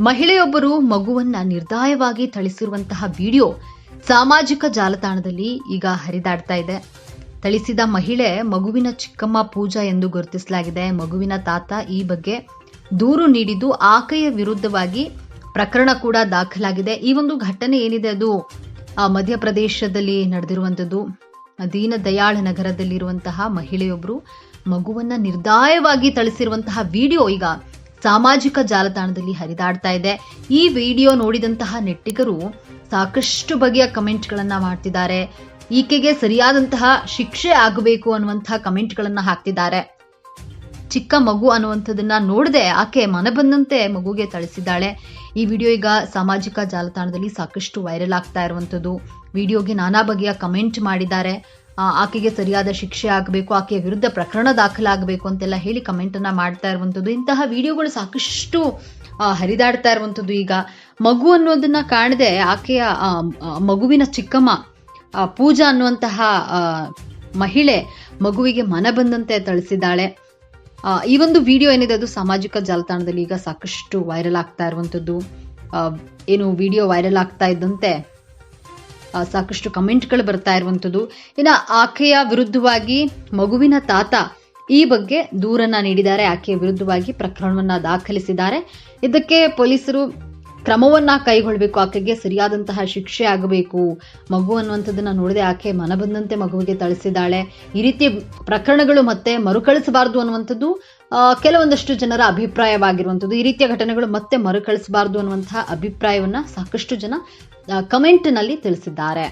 ಮಹಿಳೆಯೊಬ್ಬರು ಮಗುವನ್ನ ನಿರ್ದಯವಾಗಿ ಥಳಿಸಿರುವಂತಹ ವಿಡಿಯೋ ಸಾಮಾಜಿಕ ಜಾಲತಾಣದಲ್ಲಿ ಈಗ ಹರಿದಾಡ್ತಾ ಇದೆ. ಥಳಿಸಿದ ಮಹಿಳೆ ಮಗುವಿನ ಚಿಕ್ಕಮ್ಮ ಪೂಜಾ ಎಂದು ಗುರುತಿಸಲಾಗಿದೆ. ಮಗುವಿನ ತಾತ ಈ ಬಗ್ಗೆ ದೂರು ನೀಡಿದ್ದು ಆಕೆಯ ವಿರುದ್ಧವಾಗಿ ಪ್ರಕರಣ ಕೂಡ ದಾಖಲಾಗಿದೆ. ಈ ಒಂದು ಘಟನೆ ಏನಿದೆ ಅದು ಮಧ್ಯಪ್ರದೇಶದಲ್ಲಿ ನಡೆದಿರುವಂಥದ್ದು. ದೀನ ದಯಾಳ್ ನಗರದಲ್ಲಿರುವಂತಹ ಮಹಿಳೆಯೊಬ್ಬರು ಮಗುವನ್ನ ನಿರ್ದಯವಾಗಿ ಥಳಿಸಿರುವಂತಹ ವಿಡಿಯೋ ಈಗ ಸಾಮಾಜಿಕ ಜಾಲತಾಣದಲ್ಲಿ ಹರಿದಾಡ್ತಾ ಇದೆ. ಈ ವಿಡಿಯೋ ನೋಡಿದಂತಹ ನೆಟ್ಟಿಗರು ಸಾಕಷ್ಟು ಬಗೆಯ ಕಮೆಂಟ್ಗಳನ್ನ ಮಾಡ್ತಿದ್ದಾರೆ. ಈಕೆಗೆ ಸರಿಯಾದಂತಹ ಶಿಕ್ಷೆ ಆಗಬೇಕು ಅನ್ನುವಂತಹ ಕಮೆಂಟ್ಗಳನ್ನ ಹಾಕ್ತಿದ್ದಾರೆ. ಚಿಕ್ಕ ಮಗು ಅನ್ನುವಂಥದ್ದನ್ನ ನೋಡದೆ ಆಕೆ ಮನ ಬಂದಂತೆ ಮಗುಗೆ ಥಳಿಸಿದ್ದಾಳೆ. ಈ ವಿಡಿಯೋ ಈಗ ಸಾಮಾಜಿಕ ಜಾಲತಾಣದಲ್ಲಿ ಸಾಕಷ್ಟು ವೈರಲ್ ಆಗ್ತಾ ಇರುವಂಥದ್ದು. ವಿಡಿಯೋಗೆ ನಾನಾ ಬಗೆಯ ಕಮೆಂಟ್ ಮಾಡಿದ್ದಾರೆ. ಆಕೆಗೆ ಸರಿಯಾದ ಶಿಕ್ಷೆ ಆಗಬೇಕು, ಆಕೆಯ ವಿರುದ್ಧ ಪ್ರಕರಣ ದಾಖಲಾಗಬೇಕು ಅಂತೆಲ್ಲ ಹೇಳಿ ಕಮೆಂಟ್ ಅನ್ನ ಮಾಡ್ತಾ ಇರುವಂಥದ್ದು. ಇಂತಹ ವಿಡಿಯೋಗಳು ಸಾಕಷ್ಟು ಹರಿದಾಡ್ತಾ ಇರುವಂಥದ್ದು. ಈಗ ಮಗು ಅನ್ನೋದನ್ನ ಕಾಣದೆ ಆಕೆಯ ಮಗುವಿನ ಚಿಕ್ಕಮ್ಮ ಪೂಜಾ ಅನ್ನುವಂತಹ ಮಹಿಳೆ ಮಗುವಿಗೆ ಮನ ಬಂದಂತೆ ಥಳಿಸಿದ್ದಾಳೆ. ಈ ಒಂದು ವಿಡಿಯೋ ಏನಿದೆ ಅದು ಸಾಮಾಜಿಕ ಜಾಲತಾಣದಲ್ಲಿ ಈಗ ಸಾಕಷ್ಟು ವೈರಲ್ ಆಗ್ತಾ ಇರುವಂಥದ್ದು. ಏನು ವಿಡಿಯೋ ವೈರಲ್ ಆಗ್ತಾ ಇದ್ದಂತೆ ಸಾಕಷ್ಟು ಕಮೆಂಟ್ಗಳು ಬರ್ತಾ ಇರುವಂಥದ್ದು. ಇನ್ನು ಆಕೆಯ ವಿರುದ್ಧವಾಗಿ ಮಗುವಿನ ತಾತ ಈ ಬಗ್ಗೆ ದೂರನ್ನ ನೀಡಿದ್ದಾರೆ. ಆಕೆಯ ವಿರುದ್ಧವಾಗಿ ಪ್ರಕರಣವನ್ನ ದಾಖಲಿಸಿದ್ದಾರೆ. ಇದಕ್ಕೆ ಪೊಲೀಸರು ಕ್ರಮವನ್ನ ಕೈಗೊಳ್ಳಬೇಕು. ಆಕೆಗೆ ಸರಿಯಾದಂತಹ ಶಿಕ್ಷೆ ಆಗಬೇಕು. ಮಗು ಅನ್ನುವಂಥದ್ದನ್ನ ನೋಡದೆ ಆಕೆ ಮನ ಬಂದಂತೆ ಮಗುವಿಗೆ ಥಳಿಸಿದ್ದಾಳೆ. ಈ ರೀತಿ ಪ್ರಕರಣಗಳು ಮತ್ತೆ ಮರುಕಳಿಸಬಾರದು ಅನ್ನುವಂಥದ್ದು ಕೆಲವೊಂದಷ್ಟು ಜನರ ಅಭಿಪ್ರಾಯವಾಗಿರುವಂಥದ್ದು. ಈ ರೀತಿಯ ಘಟನೆಗಳು ಮತ್ತೆ ಮರುಕಳಿಸಬಾರದು ಅನ್ನುವಂತಹ ಅಭಿಪ್ರಾಯವನ್ನ ಸಾಕಷ್ಟು ಜನ ಕಮೆಂಟ್ ನಲ್ಲಿ ತಿಳಿಸಿದ್ದಾರೆ.